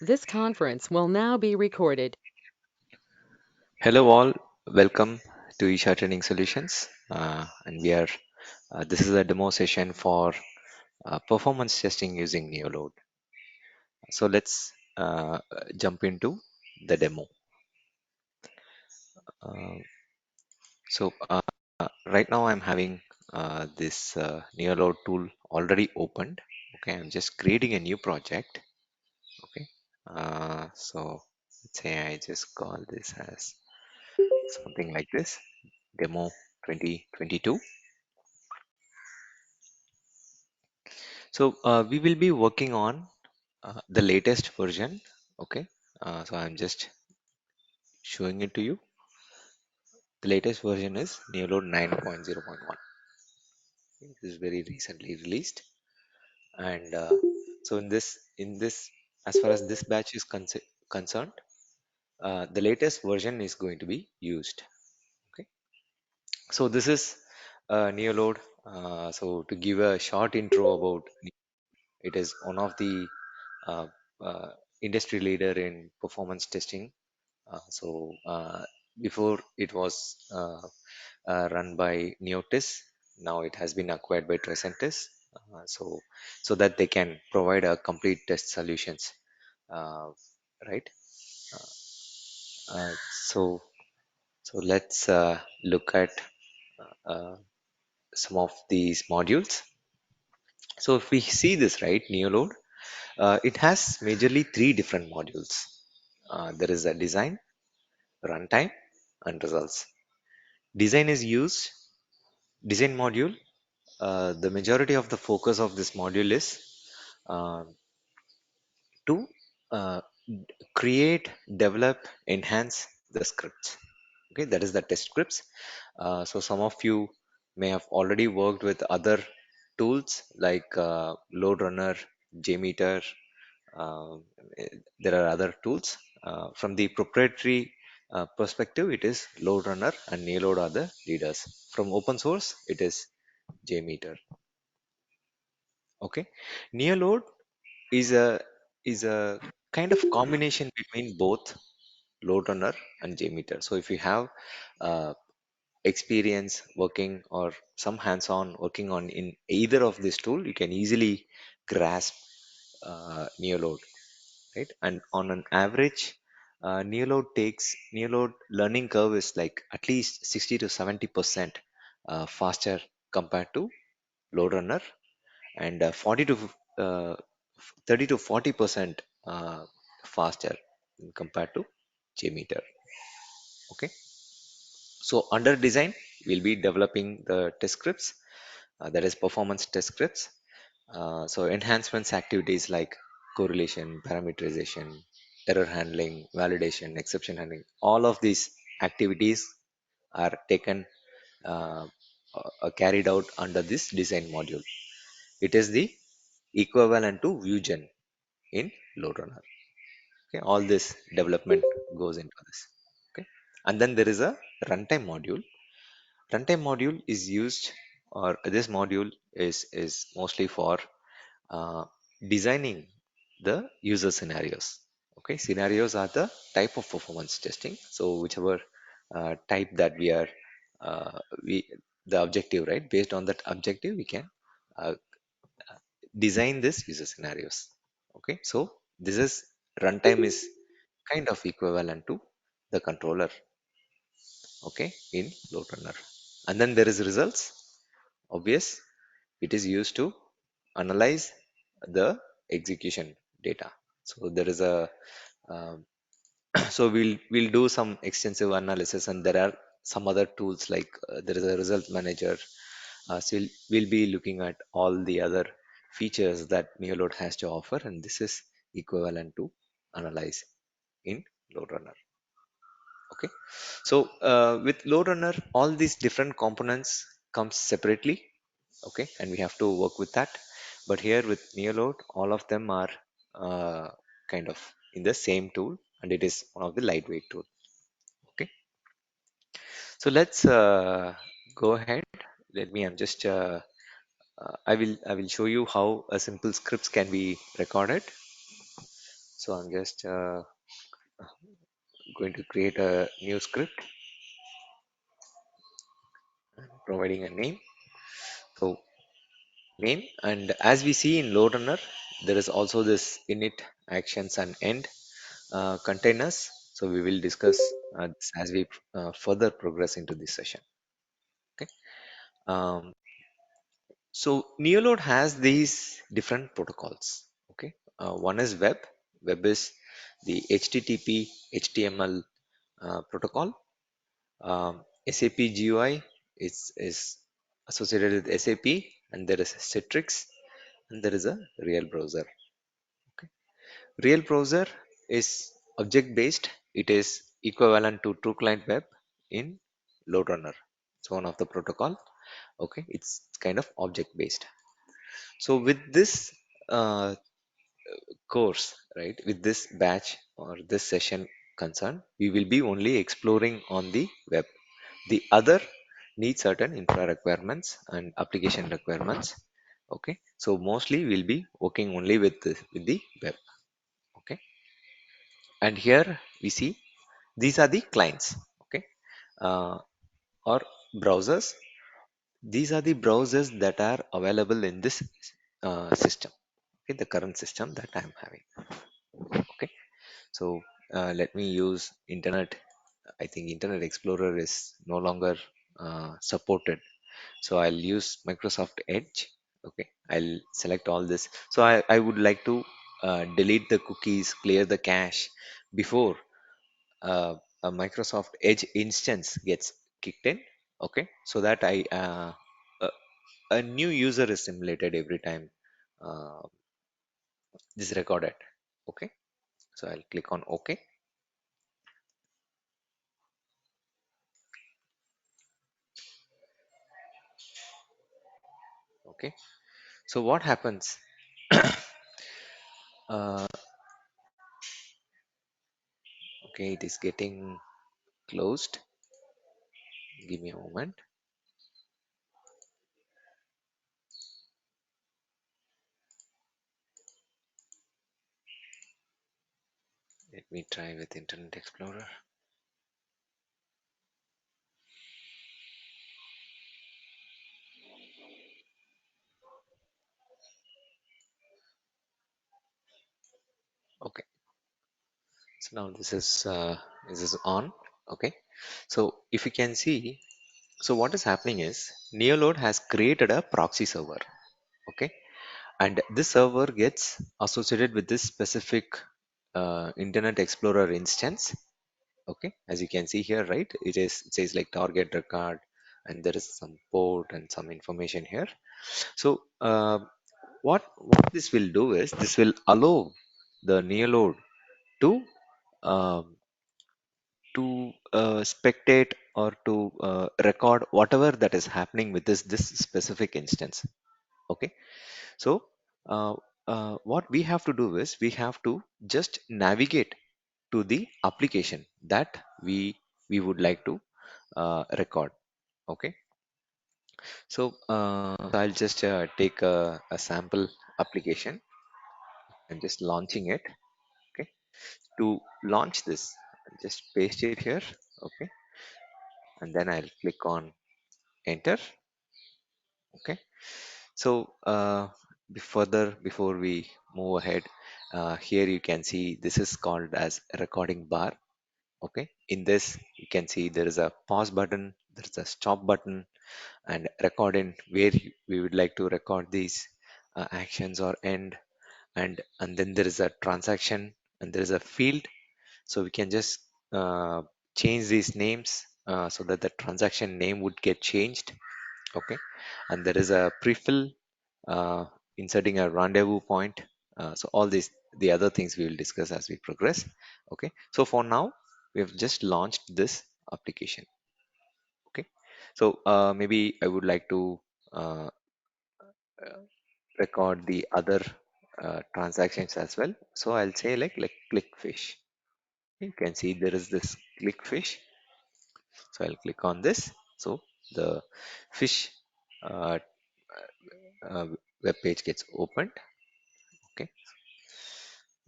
This conference will now be recorded. Hello all, welcome to Isha Training Solutions. And we are this is a demo session for performance testing using NeoLoad. So let's jump into the demo. Uh, so right now I'm having this NeoLoad tool already opened. Okay, I'm just creating a new project. Okay, so let's say I just call this as something like this, demo 2022. So we will be working on the latest version. Okay, so I'm just showing it to you. The latest version is NeoLoad 9.0.1. This is very recently released, and so in this, as far as this batch is concerned, the latest version is going to be used. Okay, so this is NeoLoad. So to give a short intro about, it is one of the uh, uh, industry leader in performance testing. Before it was run by Neotis, now it has been acquired by Tricentis, so that they can provide a complete test solutions, uh, right? Uh, uh, so so let's look at uh, some of these modules. So if we see this, right, NeoLoad, it has majorly three different modules. There is a design, runtime, and results. Design is used, design module. The majority of the focus of this module is uh, to create, develop, enhance the scripts. Okay, that is the test scripts. So some of you may have already worked with other tools like LoadRunner, Jmeter. Uh, there are other tools. From the proprietary perspective, it is LoadRunner and NeoLoad are the leaders. From open source, it is Jmeter. Okay, NeoLoad is a kind of combination between both LoadRunner and Jmeter. So if you have uh, experience working or some hands-on working on in either of this tool, you can easily grasp NeoLoad, right? And on an average, NeoLoad learning curve is like at least 60 to 70% faster compared to LoadRunner, and 40 to uh, 30 to 40% faster compared to JMeter. Okay, so under design, we'll be developing the test scripts, that is performance test scripts. So enhancements activities like correlation, parameterization, error handling, validation, exception handling, all of these activities are taken, uh, carried out under this design module. It is the equivalent to VueGen in LoadRunner. Okay, all this development goes into this. Okay, and then there is a runtime module. Runtime module is used, or this module is mostly for uh, designing the user scenarios. Okay, scenarios are the type of performance testing. So whichever type that uh, we the objective, right? Based on that objective, we can uh, design this user scenarios. Okay, so this is runtime is kind of equivalent to the controller. Okay, in load runner. And then there is results. Obvious, it is used to analyze the execution data. So there is a um, so we'll do some extensive analysis, and there are some other tools like there is a result manager. So we'll be looking at all the other features that NeoLoad has to offer, and this is equivalent to analyze in load runner. Okay, so with load runner, all these different components comes separately. Okay, and we have to work with that. But here with NeoLoad, all of them are uh, kind of in the same tool, and it is one of the lightweight tool. Okay, so let's go ahead. Let me. I'm just. I will show you how a simple scripts can be recorded. So I'm just going to create a new script, providing a name. So name, and as we see in load runner, there is also this init actions and end containers. So we will discuss this as we further progress into this session. Okay. Um, so NeoLoad has these different protocols. Okay. One is web. Web is the HTTP, HTML protocol. SAP GUI is associated with SAP, and there is Citrix, and there is a real browser. Okay. Real browser is object based. It is equivalent to true client web in load runner. It's one of the protocol. Okay, it's kind of object based. So with this uh, course, right, with this batch or this session concern, we will be only exploring on the web. The other need certain infra requirements and application requirements. Okay, so mostly we'll be working only with the web. Okay, and here we see these are the clients. Okay, uh, or browsers. These are the browsers that are available in this system. Okay, the current system that I'm having. Okay, so let me use internet. I think Internet Explorer is no longer supported, so I'll use Microsoft Edge. Okay, I'll select all this. So I would like to delete the cookies, clear the cache before a Microsoft Edge instance gets kicked in. Okay, so that a, a new user is simulated every time uh, this is recorded. Okay, so I'll click on OK. Okay, so what happens? uh, okay, it is getting closed. Give me a moment. Let me try with Internet Explorer. Okay, so now this is on. Okay, so if you can see, so what is happening is NeoLoad has created a proxy server. Okay, and this server gets associated with this specific Internet Explorer instance. Okay, as you can see here, right, it says like target record, and there is some port and some information here. So what this will do is this will allow the NeoLoad to um, spectate or to record whatever that is happening with this specific instance. Okay, so uh, what we have to do is we have to just navigate to the application that we would like to record. Okay, so I'll just take a sample application and just launching it. Okay, to launch this, I'll just paste it here. Okay, and then I'll click on enter. Okay, so further before we move ahead, here you can see this is called as a recording bar. Okay, in this you can see there is a pause button, there is a stop button, and record in where we would like to record these actions or end, and then there is a transaction, and there is a field. So we can just change these names so that the transaction name would get changed. Okay, and there is a prefill, uh, inserting a rendezvous point. So all these the other things we will discuss as we progress. Okay, so for now we have just launched this application. Okay, so maybe I would like to uh, record the other transactions as well. So I'll say like click fish. You can see there is this click fish. So I'll click on this. So the fish uh, uh, web page gets opened. Okay,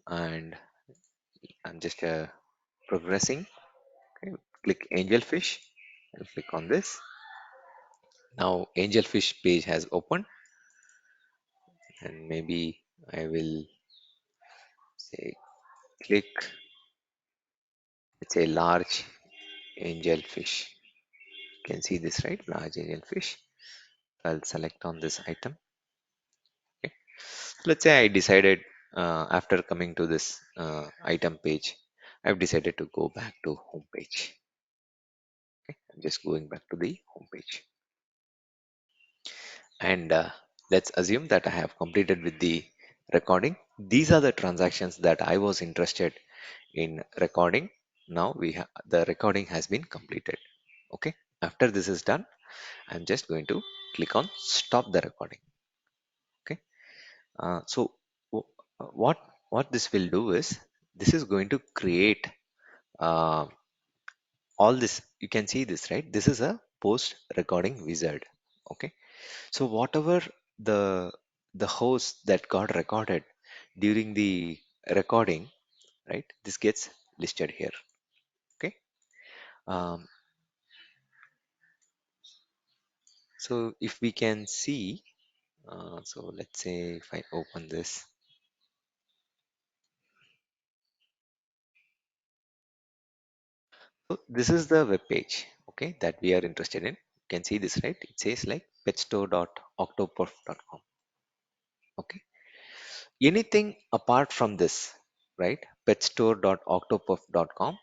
and I'm just progressing. Okay, click angelfish and click on this. Now angelfish page has opened, and maybe I will say click, let's say large angelfish. You can see this, right? Large angelfish. I'll select on this item. Okay. Let's say I decided after coming to this item page, I've decided to go back to home page. Okay. I'm just going back to the home page. And let's assume that I have completed with the recording. These are the transactions that I was interested in recording. Now the recording has been completed. Okay. After this is done, I'm just going to click on stop the recording. Okay. So w- what this will do is this is going to create uh, all this. You can see this, right? This is a post recording wizard. Okay. So whatever the the host that got recorded during the recording, right? This gets listed here. Okay. Um, so if we can see, so let's say if I open this, so this is the web page, okay, that we are interested in. You can see this, right? It says like petstore.octopuff.com. Okay. Anything apart from this, right? petstore.octopuff.com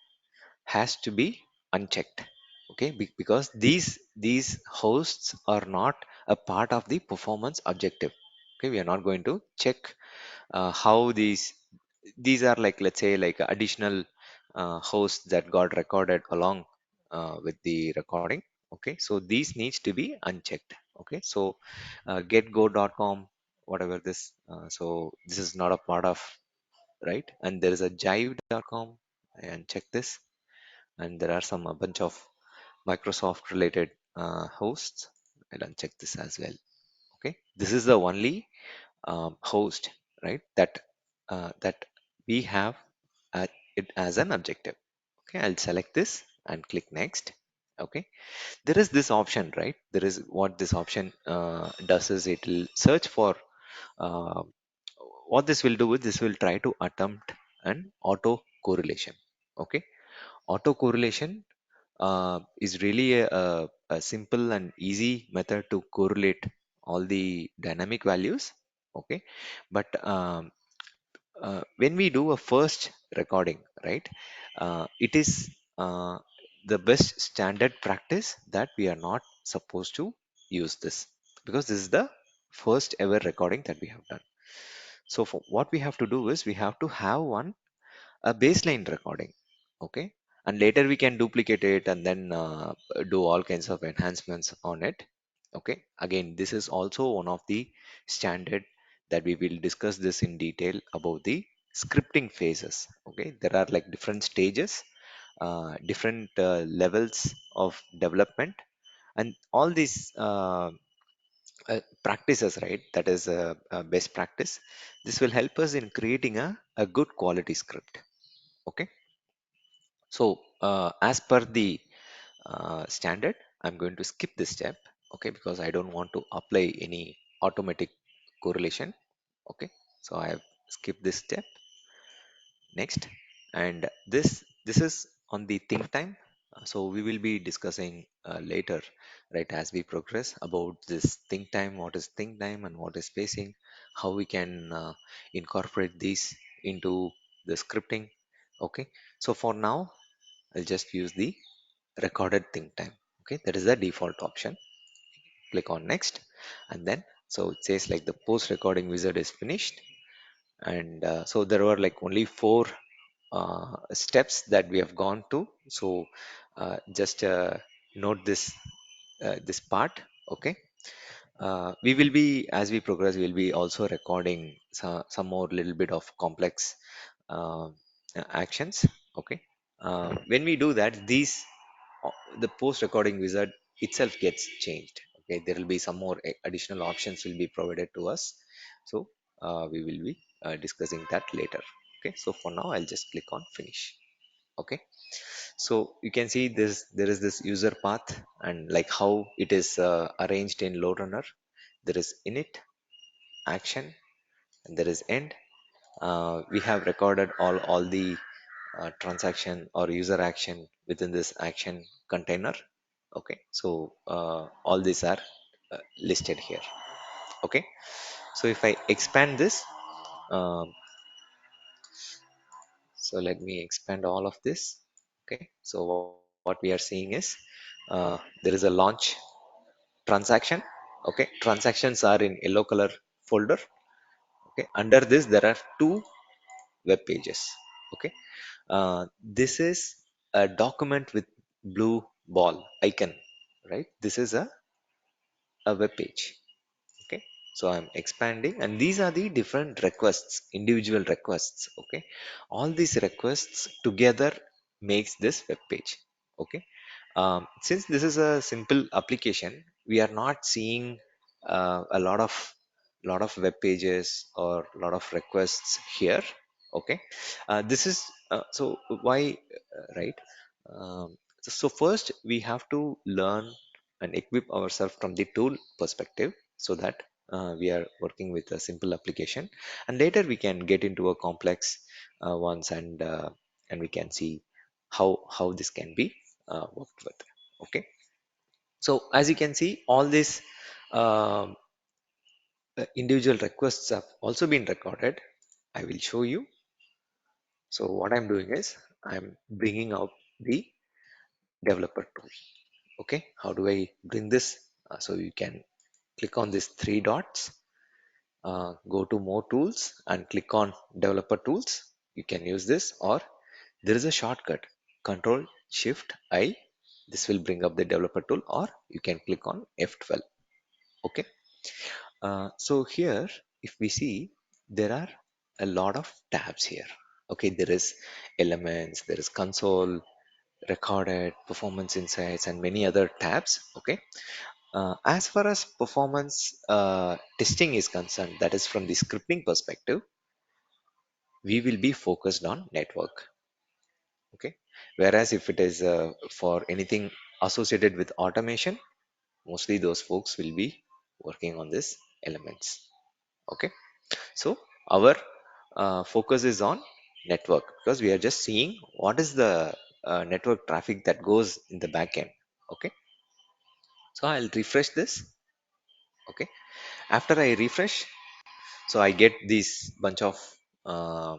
has to be unchecked. Okay, because these hosts are not a part of the performance objective. Okay, we are not going to check how these are, like, let's say, like additional hosts that got recorded along with the recording. Okay, so these needs to be unchecked. Okay, so getgo.com, whatever this, so this is not a part of, right? And there is a jive.com, and check this, and there are some a bunch of Microsoft related hosts. I'll uncheck this as well. Okay, this is the only host, right, that we have it as an objective. Okay, I'll select this and click next. Okay, there is this option, right? There is what this option does is it will search for uh, what this will do is this will try to attempt an auto correlation. Okay, auto correlation is really a simple and easy method to correlate all the dynamic values. Okay, but when we do a first recording, right, it is uh, the best standard practice that we are not supposed to use this, because this is the first ever recording that we have done. So for what we have to do is we have to have one a baseline recording. Okay, and later we can duplicate it and then do all kinds of enhancements on it. Okay, again, this is also one of the standard that we will discuss this in detail about the scripting phases. Okay, there are like different stages, different levels of development, and all these practices, right? That is a best practice. This will help us in creating a good quality script. Okay, so as per the standard, I'm going to skip this step. Okay, because I don't want to apply any automatic correlation. Okay, so I have skipped this step. Next, and this is on the think time. So we will be discussing later, right, as we progress about this think time, what is think time and what is spacing, how we can incorporate these into the scripting. Okay, so for now I'll just use the recorded think time. Okay, that is the default option. Click on next, and then so it says like the post recording wizard is finished. And so there were like only four steps that we have gone to. So just note this part. Okay, we will be, as we progress, we will be also recording some more little bit of complex uh, actions. Okay, when we do that, the post recording wizard itself gets changed. Okay, there will be some more additional options will be provided to us. So we will be discussing that later. Okay, so for now I'll just click on finish. Okay, so you can see this, there is this user path and like how it is arranged in load runner. There is init, action, and there is end. We have recorded all the transaction or user action within this action container. Okay, so all these are listed here. Okay, so if I expand this, um, so let me expand all of this. Okay, so what we are seeing is there is a launch transaction. Okay, transactions are in yellow color folder. Okay, under this there are two web pages. Okay, this is a document with blue ball icon, right? This is a web page. Okay, so I'm expanding and these are the different requests, individual requests. Okay, all these requests together makes this web page. Okay, since this is a simple application, we are not seeing a lot of web pages or a lot of requests here. Okay, this is so why, right? So first we have to learn and equip ourselves from the tool perspective, so that we are working with a simple application, and later we can get into a complex ones, and we can see how this can be worked with. Okay, so as you can see, all these um, individual requests have also been recorded. I will show you. So what I'm doing is I'm bringing out the developer tool. Okay, how do I bring this? So you can click on these three dots, go to more tools and click on developer tools. You can use this, or there is a shortcut, control shift I. This will bring up the developer tool, or you can click on F12. Okay, so here if we see, there are a lot of tabs here. Okay, there is elements, there is console, recorded, performance insights, and many other tabs. Okay, as far as performance testing is concerned, that is from the scripting perspective, we will be focused on network. Okay, whereas if it is for anything associated with automation, mostly those folks will be working on this elements. Okay, so our focus is on network, because we are just seeing what is the network traffic that goes in the backend. Okay, so I'll refresh this. Okay, after I refresh, so I get these bunch of uh,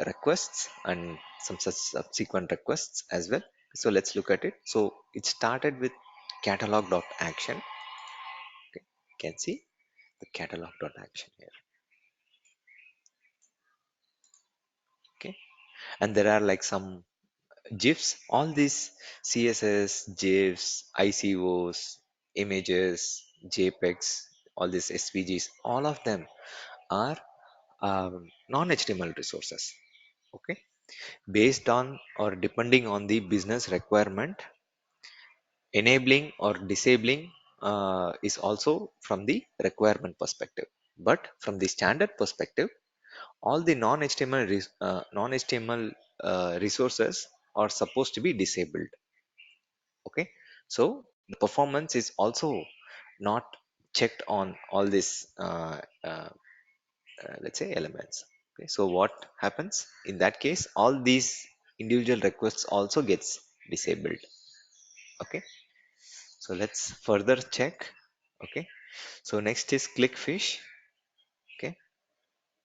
requests and some such subsequent requests as well. So let's look at it. So it started with catalog.action. Okay, you can see the catalog.action here. Okay, and there are like some gifs, all these css, gifs, icos, images, jpegs, all these svgs, all of them are non-html resources. Okay, based on or depending on the business requirement, enabling or disabling is also from the requirement perspective. But from the standard perspective, all the non-html resources are supposed to be disabled. Okay, so the performance is also not checked on all these let's say elements. Okay, so what happens in that case, all these individual requests also gets disabled. Okay, so let's further check. Okay, so next is click fish. Okay,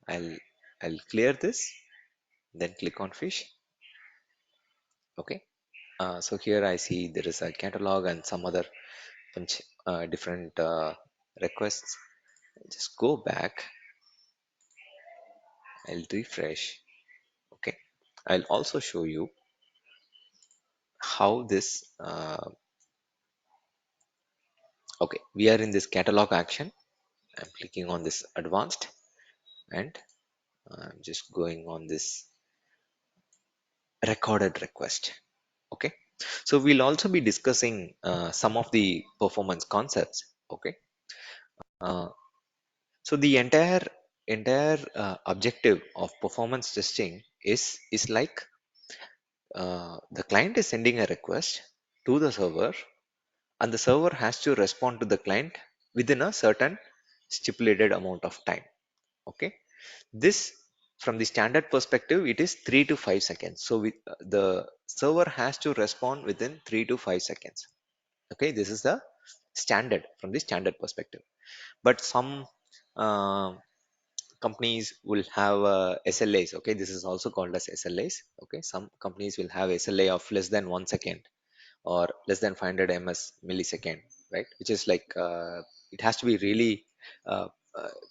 i'll I'll clear this, then click on fish. Okay, so here I see there is a catalog and some other bunch different requests. Just go back, I'll refresh. Okay, I'll also show you how this okay, we are in this catalog action. I'm clicking on this advanced, and I'm just going on this recorded request. Okay, so we'll also be discussing some of the performance concepts. Okay, uh, so the entire entire objective of performance testing is like the client is sending a request to the server, and the server has to respond to the client within a certain stipulated amount of time. Okay, this from the standard perspective, it is 3 to 5 seconds. So the server has to respond within 3 to 5 seconds. Okay, this is the standard from the standard perspective. But some uh, companies will have SLAs. Okay, this is also called as SLAs. Okay, some companies will have SLA of less than 1 second or less than 500 ms millisecond, right? Which is like it has to be really uh,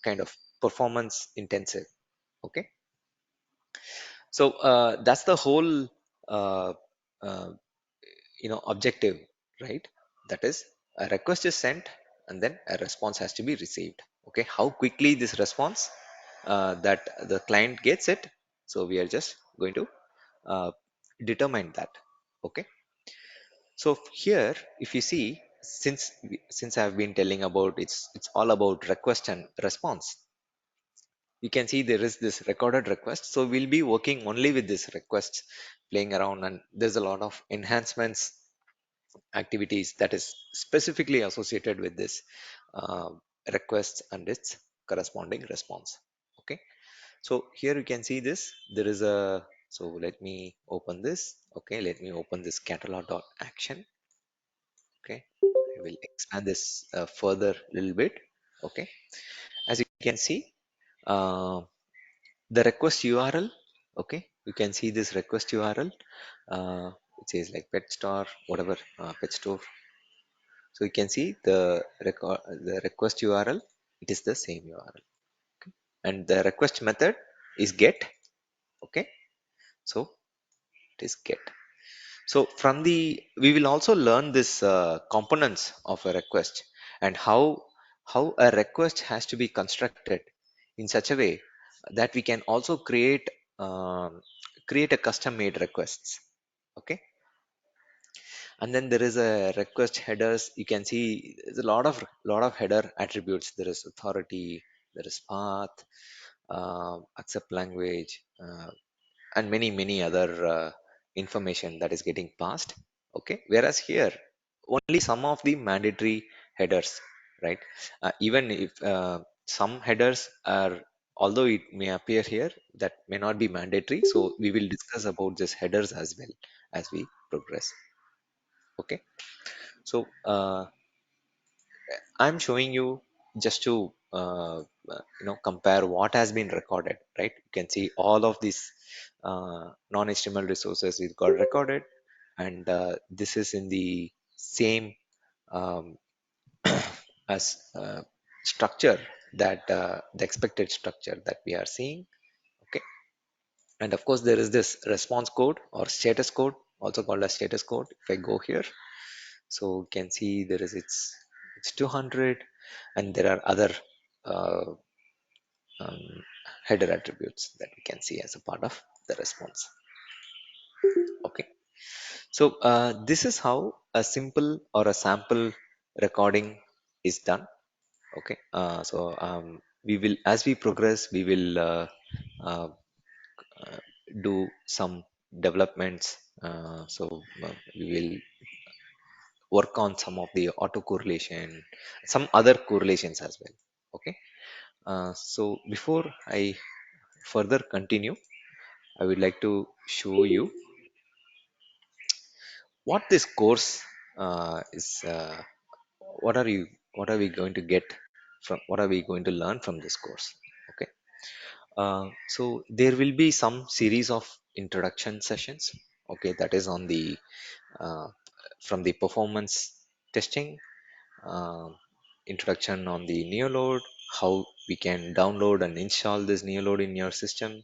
kind of performance intensive. Okay, so that's the whole uh, uh, objective, right? That is, a request is sent and then a response has to be received. Okay, how quickly this response that the client gets it, so we are just going to uh, determine that. Okay, so here if you see, since I've been telling about, it's all about request and response, you can see there is this recorded request. So we'll be working only with this request, playing around, and there's a lot of enhancements activities that is specifically associated with this uh, request and its corresponding response. Okay, so here you can see this, there is a, so let me open this. Okay, let me open this catalog.action. Okay, I will expand this further a little bit. Okay, as you can see, uh, the request URL. Okay, you can see this request URL. It says like pet store, whatever, pet store. So you can see the request URL, it is the same URL. Okay, and the request method is get. Okay, so it is get. So from the, we will also learn this components of a request, and how a request has to be constructed in such a way that we can also create a custom made requests. Okay, and then there is a request headers. You can see there's a lot of header attributes. There is authority, there is path, accept language, and many other information that is getting passed. Okay, whereas here only some of the mandatory headers, right? Even if some headers are, although it may appear here, that may not be mandatory, so we will discuss about this headers as well as we progress. Okay, so I'm showing you just to compare what has been recorded, right? You can see all of these non-HTML resources we got recorded, and this is in the same um, as structure, that the expected structure that we are seeing. Okay, and of course there is this response code or status code, also called as status code. If I go here, so you can see there is, it's 200, and there are other uh, um, header attributes that we can see as a part of the response. Okay, so this is how a simple or a sample recording is done. Okay, so we will, as we progress, we will uh, uh, do some developments. We will work on some of the auto correlation, some other correlations as well. Okay, so before I further continue, I would like to show you what this course is. What are you? What are we going to get from? What are we going to learn from this course? Okay. So there will be some series of introduction sessions. Okay, that is on the uh, from the performance testing, uh, introduction on the NeoLoad, how we can download and install this NeoLoad in your system,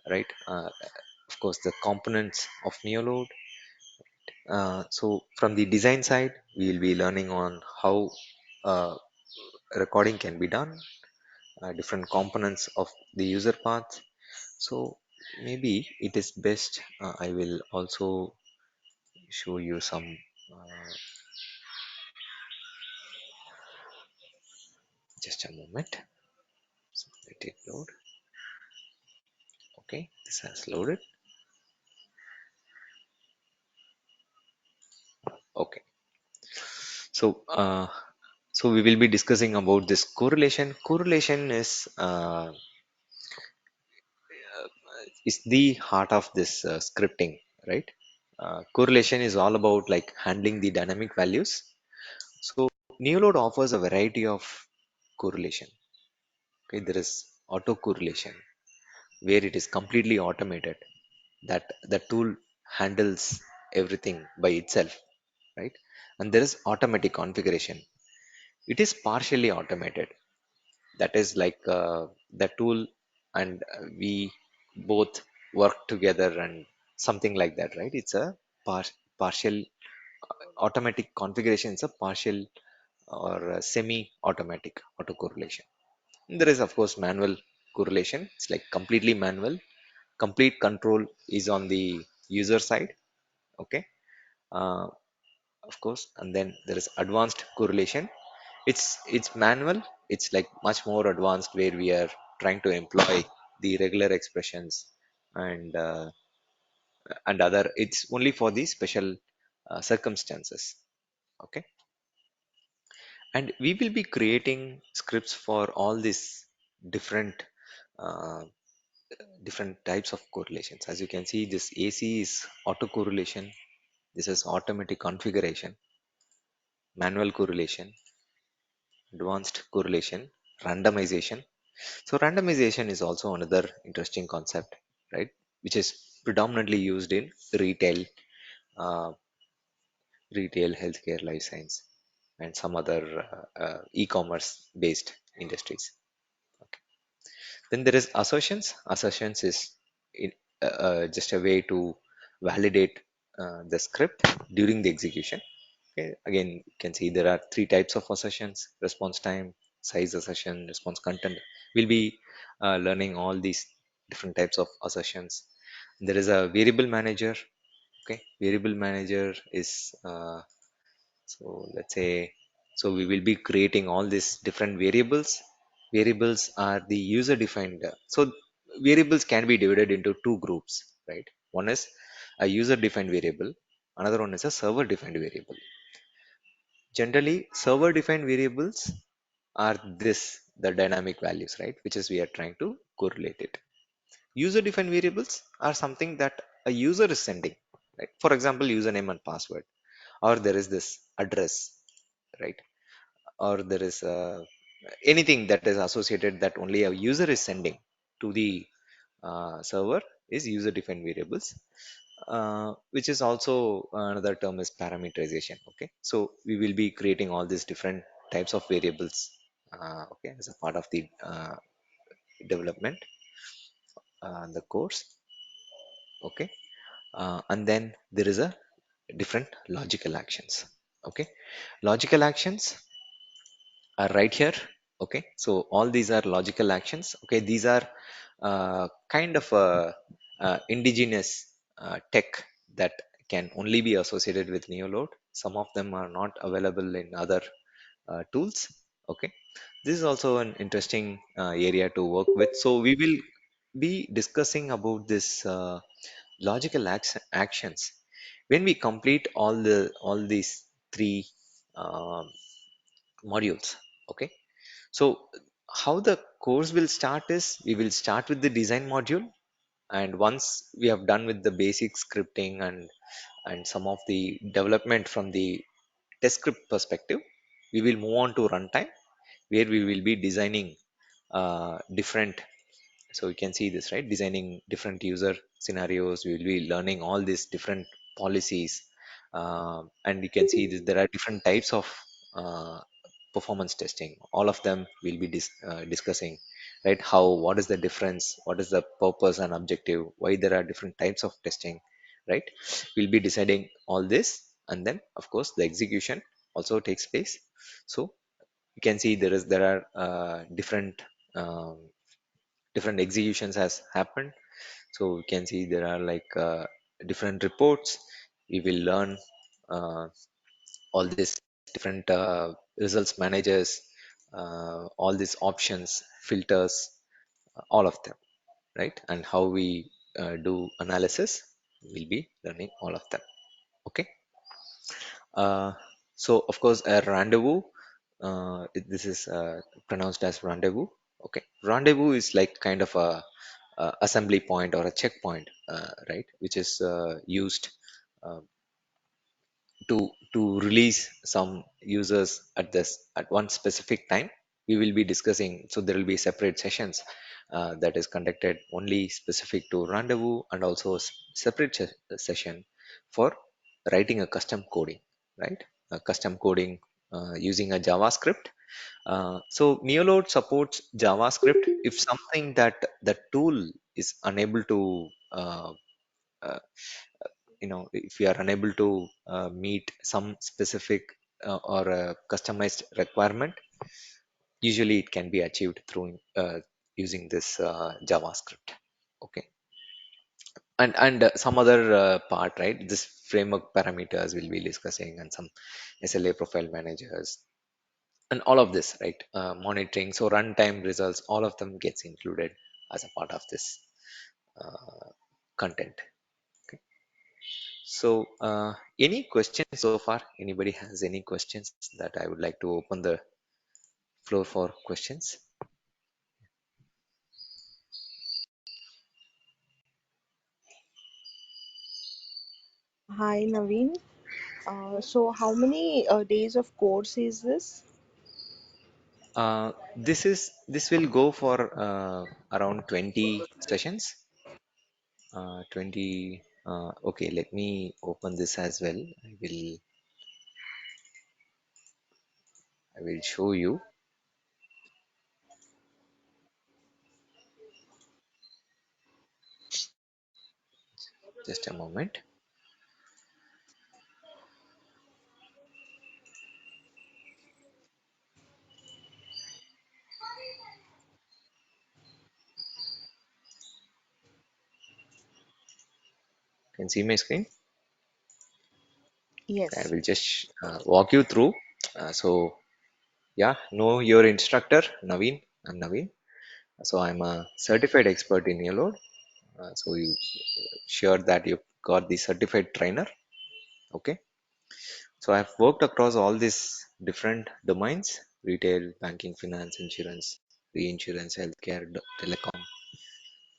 right? Of course, the components of NeoLoad. So from the design side, we will be learning on how uh, recording can be done, different components of the user path. So maybe it is best, I will also show you some, just a moment. So let it load. Okay, this has loaded. Okay, so we will be discussing about this correlation. Correlation is the heart of this scripting, right? Correlation is all about like handling the dynamic values. So NeoLoad offers a variety of correlation. Okay, there is auto correlation where it is completely automated. That the tool handles everything by itself, right? And there is automatic configuration. It is partially automated. That is like the tool and we both work together and something like that, right? It's a partial automatic configuration. It's a partial or a semi-automatic autocorrelation. There is of course manual correlation. It's like completely manual. Complete control is on the user side. Okay. Uh, of course, and then there is advanced correlation. It's manual. It's like much more advanced where we are trying to employ the regular expressions and other. It's only for the special circumstances. Okay, and we will be creating scripts for all these different uh, different types of correlations. As you can see, this AC is auto correlation. This is automatic configuration, manual correlation, advanced correlation, randomization. So randomization is also another interesting concept, right? Which is predominantly used in uh, retail, healthcare, life science, and some other e-commerce based industries. Okay. Then there is assertions. Assertions is in, just a way to validate the script during the execution. Okay. Again, you can see there are three types of assertions: response time, size assertion, response content. We'll be learning all these different types of assertions. There is a variable manager. Okay, variable manager is so let's say, so we will be creating all these different variables. Variables are the user defined. So variables can be divided into two groups, right? One is a user defined variable. Another one is a server defined variable. Generally, server defined variables are this, the dynamic values, right? Which is we are trying to correlate it. User defined variables are something that a user is sending, right? For example, username and password, or there is this address, right? Or there is anything that is associated that only a user is sending to the server is user defined variables, which is also another term is parameterization. Okay, so we will be creating all these different types of variables, okay, as a part of the development, the course. Okay, and then there is a different logical actions. Okay, logical actions are right here. Okay, so all these are logical actions. Okay, these are kind of indigenous tech that can only be associated with neoload. Some of them are not available in other tools. Okay, this is also an interesting area to work with. So we will be discussing about this logical actions when we complete all these three um modules. Okay, so how the course will start is we will start with the design module, and once we have done with the basic scripting and some of the development from the test script perspective, we will move on to runtime where we will be designing different. So you can see this, right? Designing different user scenarios. We will be learning all these different policies, and you can see this, there are different types of uh, performance testing. All of them will be discussing, right? How, what is the difference, what is the purpose and objective, why there are different types of testing, right? We'll be deciding all this, and then of course the execution also takes place. So you can see there are um, different executions has happened. So we can see there are like different reports. We will learn uh, all these different results managers, all these options, filters, all of them, right? And how we do analysis, we'll be learning all of them. Okay. Uh, so of course a rendezvous, this is pronounced as rendezvous. Okay, rendezvous is like kind of a assembly point or a checkpoint, right, which is used uh, to release some users at this at one specific time. We will be discussing, so there will be separate sessions that is conducted only specific to rendezvous, and also separate session for writing a custom coding, right? A custom coding using a javascript. So neoload supports javascript if something that the tool is unable to uh, uh, if we are unable to meet some specific or customized requirement. Usually it can be achieved through using this javascript. Okay. And some other part, right, this framework parameters we'll be discussing, and some SLA profile managers, and all of this, right? Monitoring, so runtime results, all of them gets included as a part of this uh, content. Okay. So, any questions so far? Anybody has any questions that I would like to open the floor for questions? Hi Naveen. So how many days of course is this? This will go for around 20 sessions. 20. Okay, let me open this as well. I will show you just a moment. Can see my screen. Okay, I Yes. will just walk you through. So yeah, know your instructor, Naveen. I'm Naveen. So I'm a certified expert in NeoLoad. So you sure that you got the certified trainer. Okay. So I've worked across all these different domains: retail, banking, finance, insurance, reinsurance, healthcare, telecom,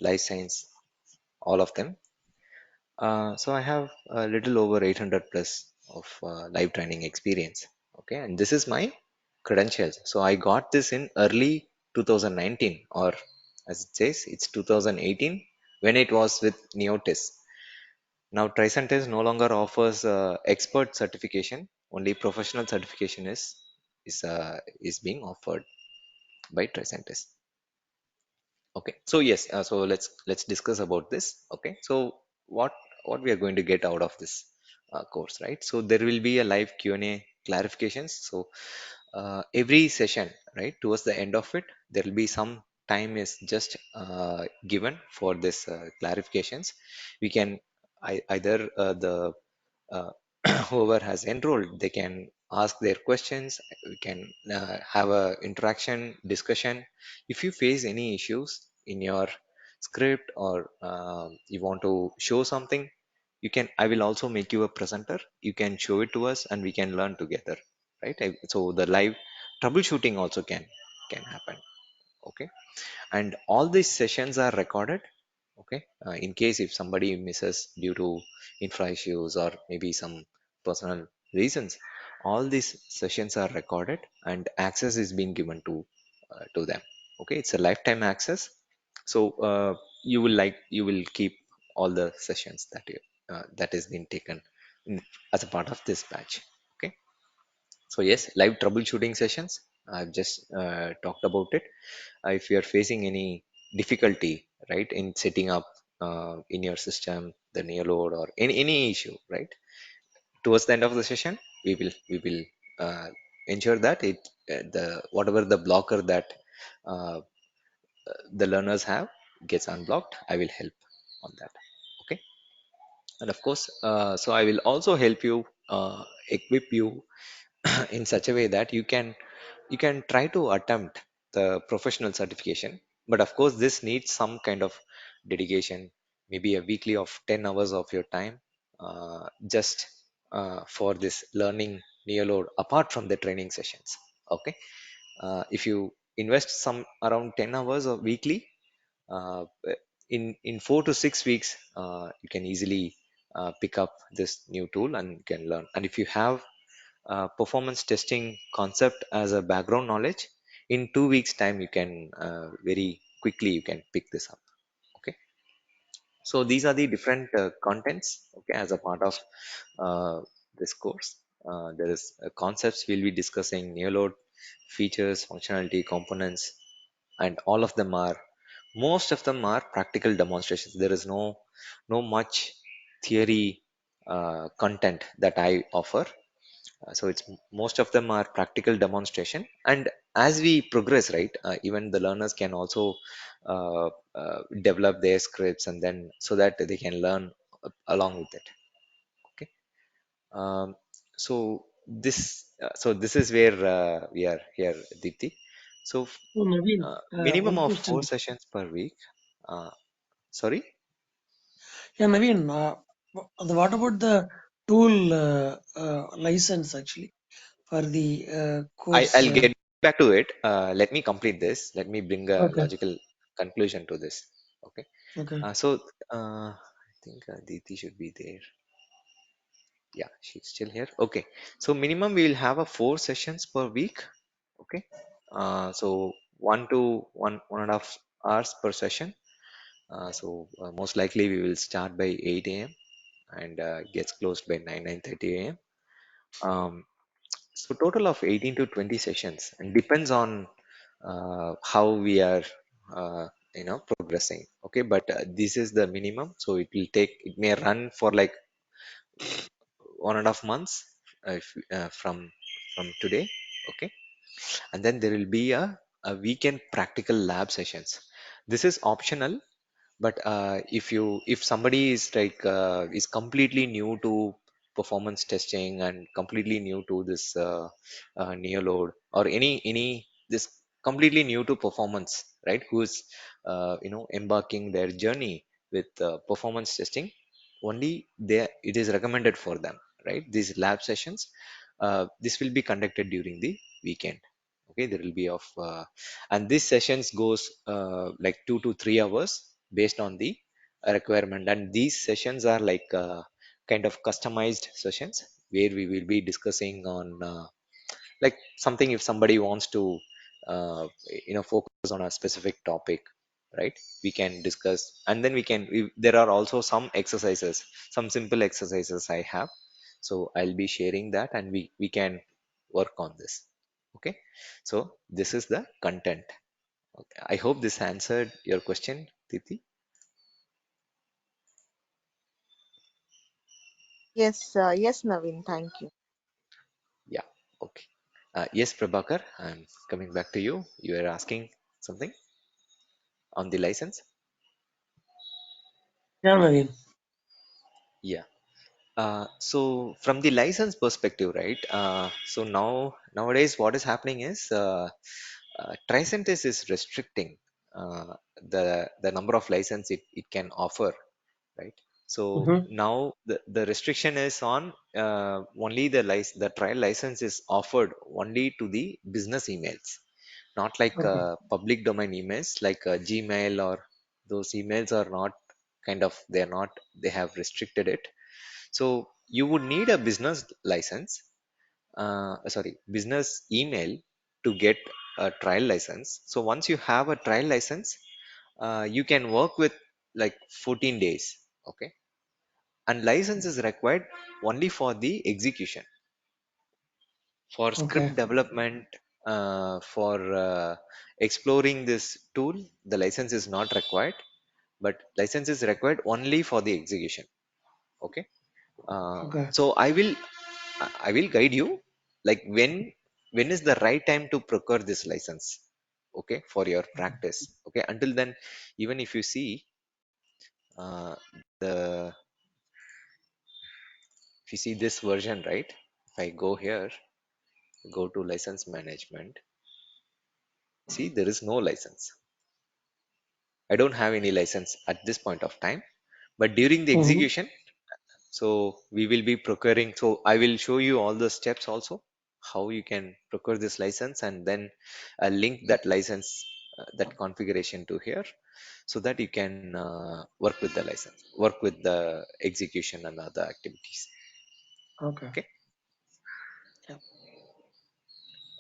life science, all of them. So I have a little over 800 plus of live training experience. Okay, and this is my credentials. So I got this in early 2019, or as it says, it's 2018 when it was with Neotis. Now Tricentis no longer offers expert certification. Only professional certification is being offered by Tricentis. Okay, so yes, so let's discuss about this. Okay, so what what we are going to get out of this course, right? So there will be a live Q&A clarifications. So every session, right, towards the end of it, there will be some time is just given for this clarifications. We can either the uh, whoever has enrolled, they can ask their questions. We can have a interaction discussion. If you face any issues in your script, or you want to show something, you can I will also make you a presenter. You can show it to us and we can learn together, right? So the live troubleshooting also can happen. Okay, and all these sessions are recorded. Okay, in case if somebody misses due to infra issues or maybe some personal reasons, all these sessions are recorded and access is being given to them. Okay, it's a lifetime access. So you will keep all the sessions that is being taken in, as a part of this batch. Okay, so yes, live troubleshooting sessions, I've just talked about it. If you are facing any difficulty, right, in setting up in your system the neoload or any issue, right, towards the end of the session, we will uh, ensure that it the whatever the blocker that uh, the learners have gets unblocked. I will help on that. Okay, and of course, so I will also help you, equip you in such a way that you can you can try to attempt the professional certification. But of course, this needs some kind of dedication, maybe a weekly of 10 hours of your time, just for this learning NeoLoad apart from the training sessions. Okay. If you invest some around 10 hours of weekly, uh, in 4 to 6 weeks, you can easily pick up this new tool and can learn. And if you have performance testing concept as a background knowledge, in 2 weeks time you can very quickly you can pick this up. Okay, so these are the different contents, okay, as a part of uh, this course. There is concepts we'll be discussing: neoload, features, functionality, components, and all of them are, most of them are practical demonstrations. There is no much theory content that I offer. So it's most of them are practical demonstration. And as we progress, right, even the learners can also develop their scripts, and then so that they can learn along with it. Okay. um, so this is where we are here, Deepthi. So So Naveen, minimum one of four question. sessions per week. uh, Sorry. Yeah, Naveen, what about the tool license actually for the course? I'll get back to it. Let me complete this. Let me bring a Okay, logical conclusion to this. Okay. okay, I think Deepthi should be there. Yeah, she's still here. Okay. So minimum we will have a 4 sessions per week. Okay. So 1 to 1.5 hours per session. Most likely we will start by 8 a.m. and gets closed by 9:30 a.m. Um, so total of 18 to 20 sessions, and depends on how we are progressing. Okay, but this is the minimum. So it may run for like 1.5 months, from today. Okay. And then there will be a weekend practical lab sessions. This is optional, but if somebody is like is completely new to performance testing and completely new to this neoload, or any this completely new to performance, right, who is embarking their journey with performance testing, only there it is recommended for them, right, these lab sessions. This will be conducted during the weekend. Okay, there will be of and these sessions goes like 2 to 3 hours based on the requirement. And these sessions are like kind of customized sessions where we will be discussing on like something, if somebody wants to focus on a specific topic, right, we can discuss. And then there are also some exercises, some simple exercises I have. So I'll be sharing that, and we can work on this. Okay. So this is the content. Okay. I hope this answered your question, Titi. Yes, yes, Naveen, thank you. Yeah. Okay. Yes, Prabhakar, I'm coming back to you. You are asking something on the license. yeah, Naveen. Yeah. So from the license perspective, right? So nowadays, what is happening is Tricentis is restricting the number of license it can offer, right? So Mm-hmm. now the restriction is on only the trial license is offered only to the business emails, not like Okay, public domain emails like Gmail, or those emails are not kind of, they're not, they have restricted it. So you would need a business license, sorry, business email to get a trial license. So once you have a trial license, you can work with like 14 days. Okay. And license is required only for the execution. For okay, script development, for exploring this tool, the license is not required, but license is required only for the execution. Okay. okay, So I will guide you like when is the right time to procure this license, okay, for your practice. Okay, until then, even if you see uh, the if you see this version, right, if I go here, go to license management. See, there is no license. I don't have any license at this point of time, but during the Mm-hmm. execution, so we will be procuring. So I will show you all the steps also, how you can procure this license, and then link that license, that configuration to here, so that you can work with the license, work with the execution and other activities. Okay. Okay. Yeah.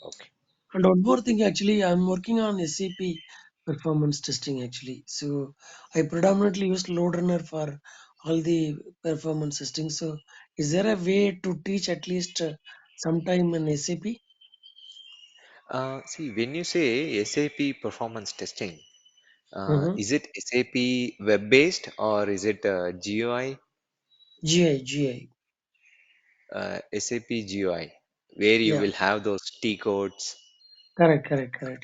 Okay. And one more thing, actually, I'm working on SAP performance testing actually. So I predominantly use LoadRunner for all the performance testing. So is there a way to teach at least sometime in SAP? See, when you say SAP performance testing, Mm-hmm. is it SAP web-based or is it GUI, GI. SAP GUI, where you Yeah. will have those T codes Correct.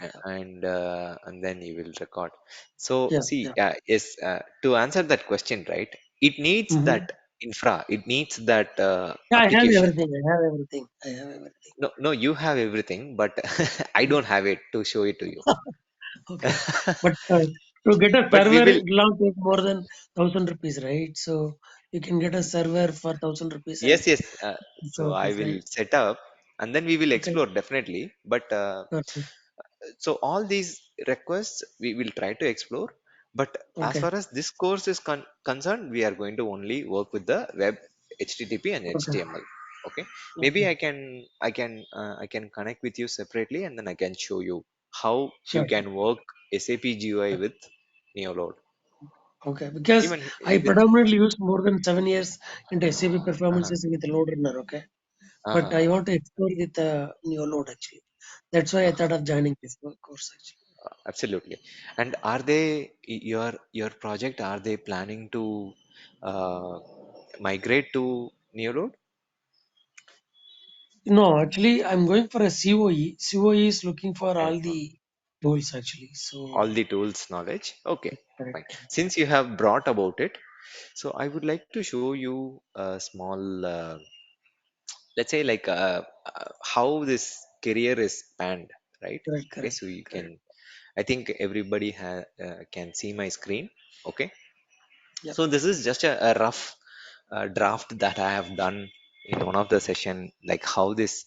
Yeah. and then you will record. So Yeah. see, Yeah. yes, to answer that question, right? It needs Mm-hmm. that infra. It needs that Yeah, I have application. everything. I have everything. I have everything. No, no, you have everything, but I Yeah. don't have it to show it to you. Okay. But to get a But we server, will. it will not take more than 1,000 rupees, right? So you can get a server for 1,000 rupees and Yes, yes. So I 2,000 rupees, will right? set up and then we will Okay. explore definitely. But Okay. so all these requests we will try to explore. But as Okay. far as this course is concerned, we are going to only work with the web, HTTP and Okay. HTML. Okay. Maybe Okay. I can connect with you separately and then I can show you how you Sure. can work SAP GUI with NeoLoad. Okay. Because Even I with predominantly used more than 7 years into SAP uh, performances with LoadRunner. Okay. But I uh, want to explore with NeoLoad actually. That's why I thought uh, of joining this course actually. Absolutely. And are they your project? Are they planning to uh, migrate to NeoLoad? No, actually, I'm going for a COE. COE is looking for Okay. all the tools actually. All So the tools knowledge. Okay, fine. correct. Since you have brought about it, so I would like to show you a small, let's say, like how this career is spanned, right? Correct. Okay, Correct. so you Correct. can. I think everybody can see my screen. Okay. Yep. So this is just a rough draft that I have done in one of the session, like how this,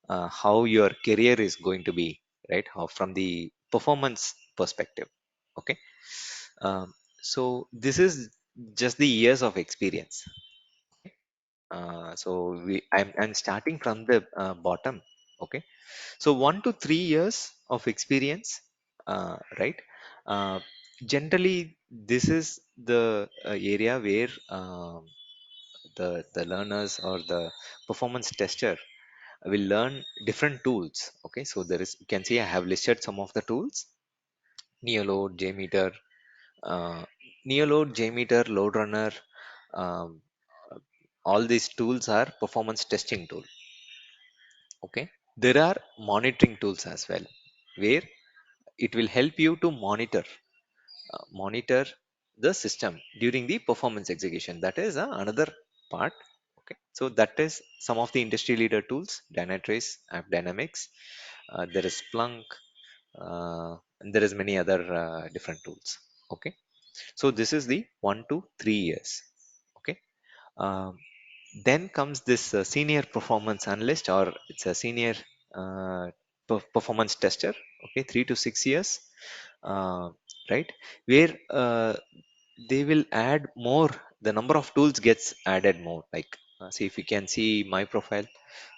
how your career is going to be, right? How from the performance perspective. Okay. Um, so this is just the years of experience. I'm starting from the bottom. Okay. So 1 to 3 years of experience, right? Uh, Generally, this is the area where the learners or the performance tester will learn different tools. Okay, so there is, you can see I have listed some of the tools: NeoLoad, Jmeter, uh, NeoLoad, Jmeter, LoadRunner. Um, all these tools are performance testing tool. Okay, there are monitoring tools as well, where it will help you to monitor the system during the performance execution. That is another part. Okay, so that is some of the industry leader tools: Dynatrace, AppDynamics. There is Splunk, and there is many other different tools. Okay, so this is the 1 to 3 years. Okay. um, then comes this senior performance analyst, or it's a senior uh, performance tester. Okay, 3 to 6 years, uh, right? Where they will add more, the number of tools gets added more. Like, see if you can see my profile.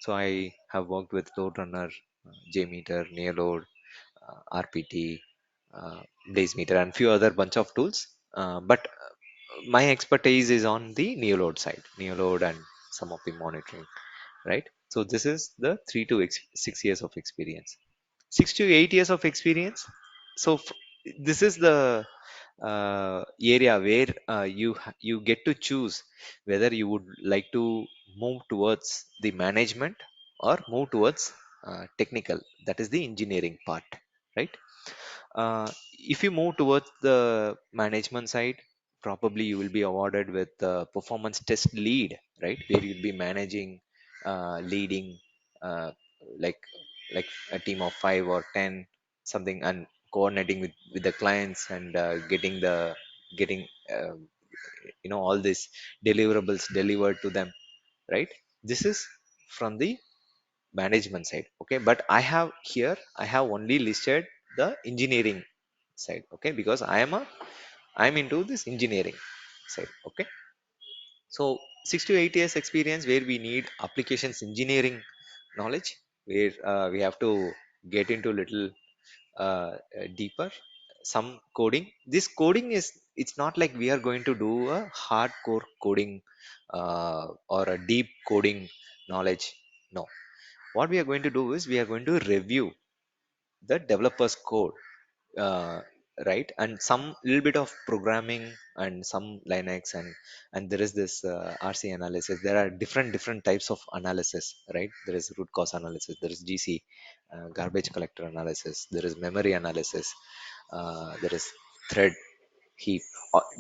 So I have worked with LoadRunner, JMeter, NeoLoad, RPT, uh, Blazemeter, and few other bunch of tools. But my expertise is on the NeoLoad side, NeoLoad and some of the monitoring, right? So this is the 3 to 6 years of experience, 6 to 8 years of experience. So this is the area where you get to choose whether you would like to move towards the management or move towards technical, that is the engineering part, right? If you move towards the management side, probably you will be awarded with the performance test lead, right? Where you'll be managing, leading, uh, like like a team of 5 or 10 something, and coordinating with the clients, and getting all these deliverables delivered to them, right? This is from the management side. Okay, but I have only listed the engineering side. Okay, because I'm into this engineering side. Okay, so 6 to 8 years experience where we need applications engineering knowledge, where we have to get into little deeper some coding. This coding is, it's not like we are going to do a hardcore coding or a deep coding knowledge. No, what we are going to do is we are going to review the developer's code, uh, right, and some little bit of programming and some Linux, and there is this RC analysis. There are different types of analysis, right? There is root cause analysis, there is GC, garbage collector analysis, there is memory analysis, there is thread heap,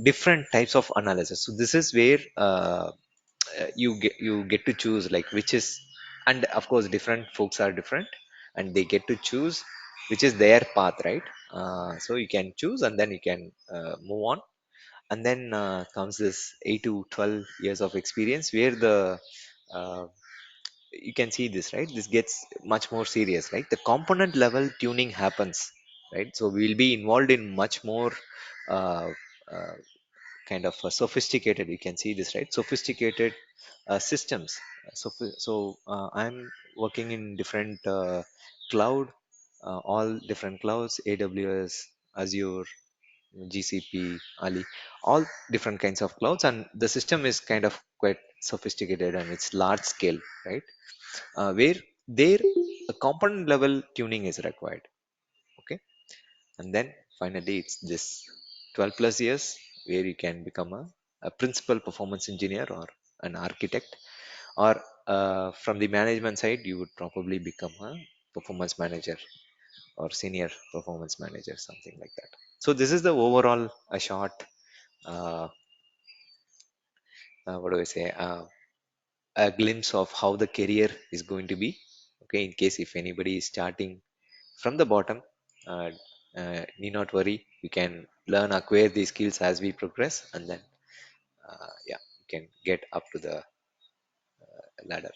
different types of analysis. So this is where you get to choose like which is, and of course different folks are different, and they get to choose which is their path, right? So you can choose, and then you can move on. And then comes this 8 to 12 years of experience, where the uh, you can see this, right? This gets much more serious, right? The component level tuning happens, right? So we'll be involved in much more uh, uh, kind of sophisticated, you can see this, right? Sophisticated systems. So I'm working in different cloud, all different clouds: AWS, Azure, GCP, Ali, all different kinds of clouds, and the system is kind of quite sophisticated, and it's large scale, right? Where there a component level tuning is required. Okay, and then finally it's this 12 plus years where you can become a principal performance engineer or an architect, or from the management side you would probably become a performance manager or senior performance manager, something like that. So this is the overall a short uh, what do I say, a glimpse of how the career is going to be. Okay, in case if anybody is starting from the bottom, uh, need not worry, you can learn, acquire these skills as we progress, and then yeah, you can get up to the ladder.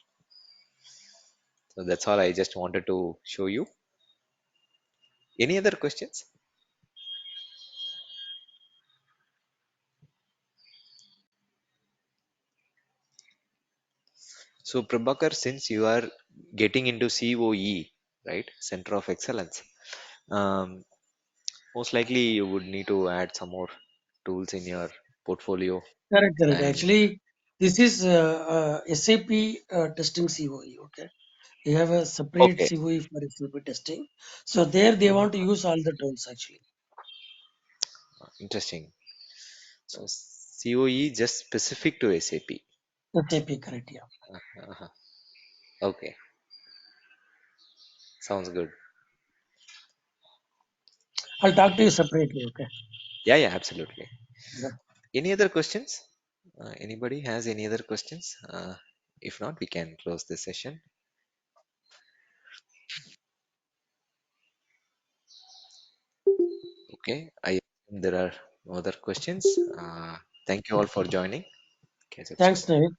So that's all I just wanted to show you. Any other questions? So Prabhakar, since you are getting into COE, right, Center of Excellence, um, most likely you would need to add some more tools in your portfolio. Correct, correct. And Actually, this is SAP testing COE. Okay, we have a separate okay. COE for SAP testing. So there they want to uh use all the tools actually. Interesting. So COE just specific to SAP. SAP, correct. Yeah, Uh-huh. Okay, sounds good. I'll talk to you Okay. separately. Okay. Yeah, yeah, absolutely. Yeah. Any other questions? Anybody has any other questions? If not, we can close this session. Okay, I assume there are no other questions. Thank you all for joining. Catch up soon. Thanks, Naveen.